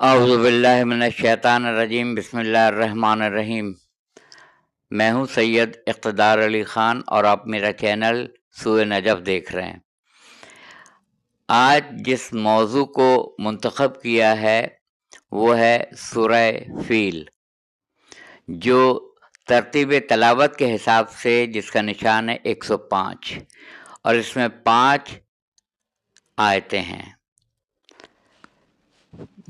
اعوذ باللہ من الشیطان الرجیم بسم اللہ الرحمن الرحیم۔ میں ہوں سید اقتدار علی خان اور آپ میرا چینل سورہ نجف دیکھ رہے ہیں۔ آج جس موضوع کو منتخب کیا ہے وہ ہے سورہ فیل، جو ترتیب تلاوت کے حساب سے جس کا نشان ہے 105، اور اس میں 5 آیتیں ہیں۔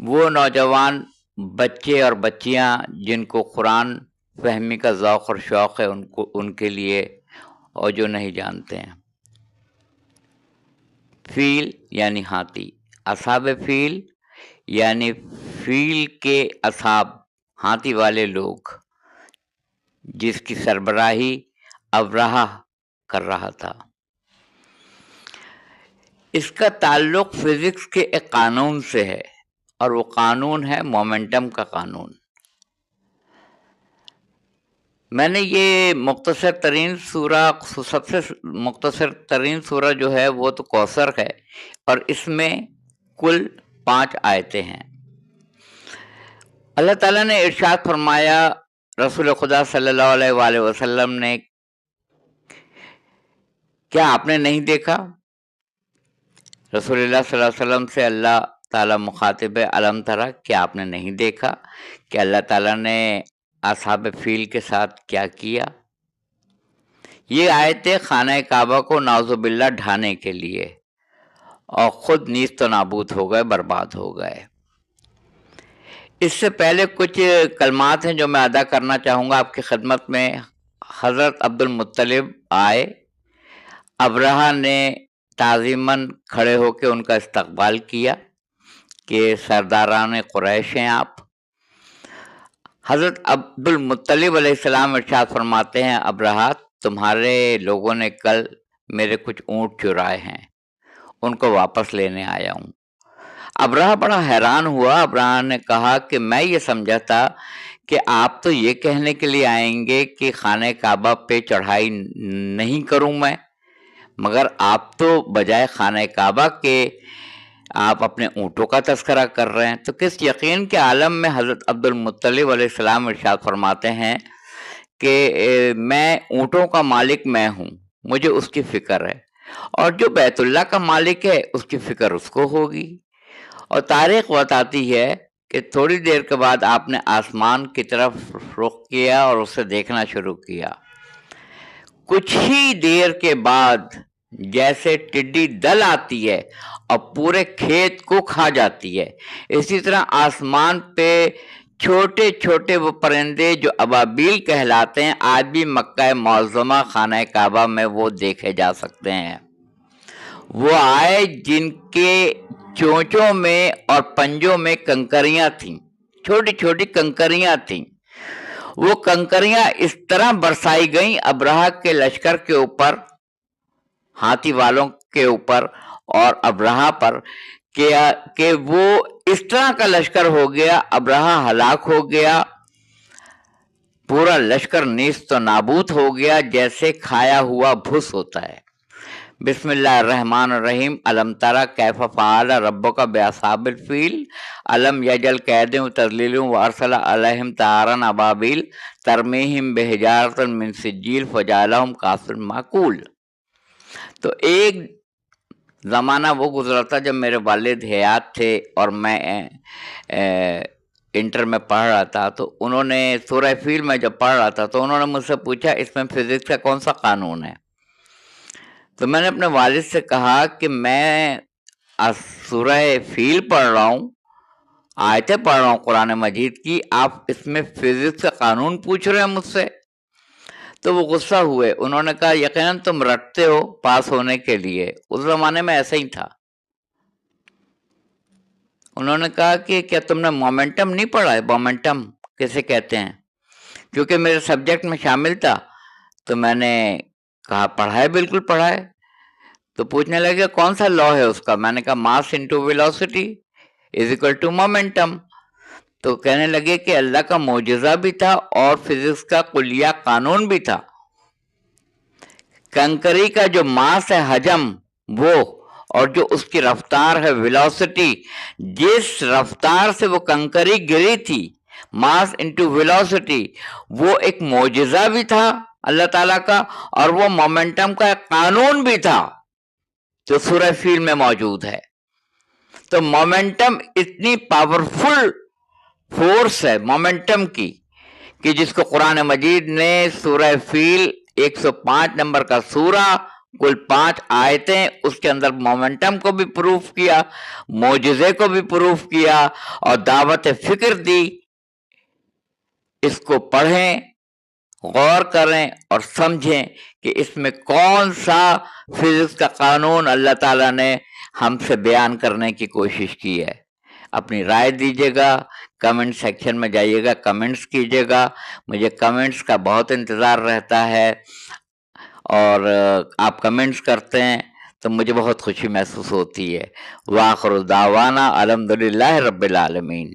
وہ نوجوان بچے اور بچیاں جن کو قرآن فہمی کا ذوق اور شوق ہے ان کے لیے، اور جو نہیں جانتے ہیں۔ فیل یعنی ہاتھی، اصحاب فیل یعنی فیل کے اصحاب، ہاتھی والے لوگ، جس کی سربراہی ابرہہ کر رہا تھا۔ اس کا تعلق فزکس کے ایک قانون سے ہے، اور وہ قانون ہے مومنٹم کا قانون۔ میں نے یہ مختصر ترین سورہ، سب سے مختصر ترین سورہ جو ہے وہ تو کوثر ہے، اور اس میں کل 5 آیتیں ہیں۔ اللہ تعالیٰ نے ارشاد فرمایا، رسول خدا صلی اللہ علیہ وآلہ وسلم نے، کیا آپ نے نہیں دیکھا؟ رسول اللہ صلی اللہ علیہ وسلم سے اللہ تعالیٰ مخاطب ہے، الم ترى، کیا آپ نے نہیں دیکھا کہ اللہ تعالیٰ نے اصحاب فیل کے ساتھ کیا کیا؟ یہ آیتیں خانہ کعبہ کو نعوذ باللہ ڈھانے کے لیے، اور خود نیست و نابود ہو گئے، برباد ہو گئے۔ اس سے پہلے کچھ کلمات ہیں جو میں ادا کرنا چاہوں گا آپ کی خدمت میں۔ حضرت عبد المطلب آئے، ابرہہ نے تعظیماً کھڑے ہو کے ان کا استقبال کیا کہ سرداران قریش ہیں آپ۔ حضرت عبد المطلب علیہ السلام ارشاد فرماتے ہیں، ابرہہ، تمہارے لوگوں نے کل میرے کچھ اونٹ چرائے ہیں، ان کو واپس لینے آیا ہوں۔ ابرہہ بڑا حیران ہوا۔ ابرہہ نے کہا کہ میں یہ سمجھا تھا کہ آپ تو یہ کہنے کے لیے آئیں گے کہ خانہ کعبہ پہ چڑھائی نہیں کروں میں، مگر آپ تو بجائے خانہ کعبہ کے آپ اپنے اونٹوں کا تذکرہ کر رہے ہیں۔ تو کس یقین کے عالم میں حضرت عبد المطلب علیہ السلام ارشاد فرماتے ہیں کہ میں اونٹوں کا مالک میں ہوں، مجھے اس کی فکر ہے، اور جو بیت اللہ کا مالک ہے اس کی فکر اس کو ہوگی۔ اور تاریخ بتاتی ہے کہ تھوڑی دیر کے بعد آپ نے آسمان کی طرف رخ کیا اور اسے دیکھنا شروع کیا۔ کچھ ہی دیر کے بعد جیسے ٹڈی دل آتی ہے اور پورے کھیت کو کھا جاتی ہے، اسی طرح آسمان پہ چھوٹے چھوٹے وہ پرندے جو ابابیل کہلاتے ہیں، آج بھی مکہ معظمہ خانہ کعبہ میں وہ دیکھے جا سکتے ہیں۔ وہ آئے جن کے چونچوں میں اور پنجوں میں کنکریاں تھیں، چھوٹی چھوٹی کنکریاں تھیں۔ وہ کنکریاں اس طرح برسائی گئیں ابرہہ کے لشکر کے اوپر، ہاتھی والوں کے اوپر اور ابرہہ پر، کہ وہ اس طرح کا لشکر ہو گیا، ابرہہ ہلاک ہو گیا، پورا لشکر نیست و نابود ہو گیا جیسے کھایا ہوا بھس ہوتا ہے۔ بسم اللہ الرحمن الرحیم۔ الم ترى کیف فعل ربک باصحاب الفیل الم یجعل کیدہم تضلیلا وارسل علیہم طیرا ابابیل ترمیہم بحجارۃ من سجیل فجعلہم کعصف مأکول۔ تو ایک زمانہ وہ گزرا تھا جب میرے والد حیات تھے اور میں انٹر میں پڑھ رہا تھا، تو انہوں نے سورہ فیل میں جب پڑھ رہا تھا تو انہوں نے مجھ سے پوچھا اس میں فزکس کا کون سا قانون ہے؟ تو میں نے اپنے والد سے کہا کہ میں سورہ فیل پڑھ رہا ہوں، آیتیں پڑھ رہا ہوں قرآن مجید کی، آپ اس میں فزکس کا قانون پوچھ رہے ہیں مجھ سے؟ تو وہ غصہ ہوئے۔ انہوں نے کہا یقیناً تم رٹتے ہو پاس ہونے کے لیے، اس زمانے میں ایسا ہی تھا۔ انہوں نے کہا کہ کیا تم نے مومنٹم نہیں پڑھا ہے؟ مومنٹم کیسے کہتے ہیں؟ کیونکہ میرے سبجیکٹ میں شامل تھا تو میں نے کہا پڑھا ہے، بالکل پڑھا ہے۔ تو پوچھنے لگے کون سا لا ہے اس کا؟ میں نے کہا mass into velocity is equal to momentum. تو کہنے لگے کہ اللہ کا معجزہ بھی تھا اور فزکس کا کلیہ قانون بھی تھا۔ کنکری کا جو ماس ہے، حجم، وہ اور جو اس کی رفتار ہے ویلوسٹی، جس رفتار سے وہ کنکری گری تھی، ماس انٹو ویلوسٹی، وہ ایک معجزہ بھی تھا اللہ تعالیٰ کا، اور وہ مومنٹم کا ایک قانون بھی تھا جو سورہ فیل میں موجود ہے۔ تو مومنٹم اتنی پاورفل فورس ہے مومنٹم کی کہ جس کو قرآن مجید نے سورہ فیل 105 نمبر کا سورہ، کل 5 آیتیں، اس کے اندر مومنٹم کو بھی پروف کیا، معجزے کو بھی پروف کیا، اور دعوت فکر دی۔ اس کو پڑھیں، غور کریں اور سمجھیں کہ اس میں کون سا فزکس کا قانون اللہ تعالیٰ نے ہم سے بیان کرنے کی کوشش کی ہے۔ اپنی رائے دیجیے گا، کمنٹ سیکشن میں جائیے گا، کمنٹس کیجیے گا، مجھے کمنٹس کا بہت انتظار رہتا ہے، اور آپ کمنٹس کرتے ہیں تو مجھے بہت خوشی محسوس ہوتی ہے۔ وآخر دعوانا الحمدللہ رب العالمین۔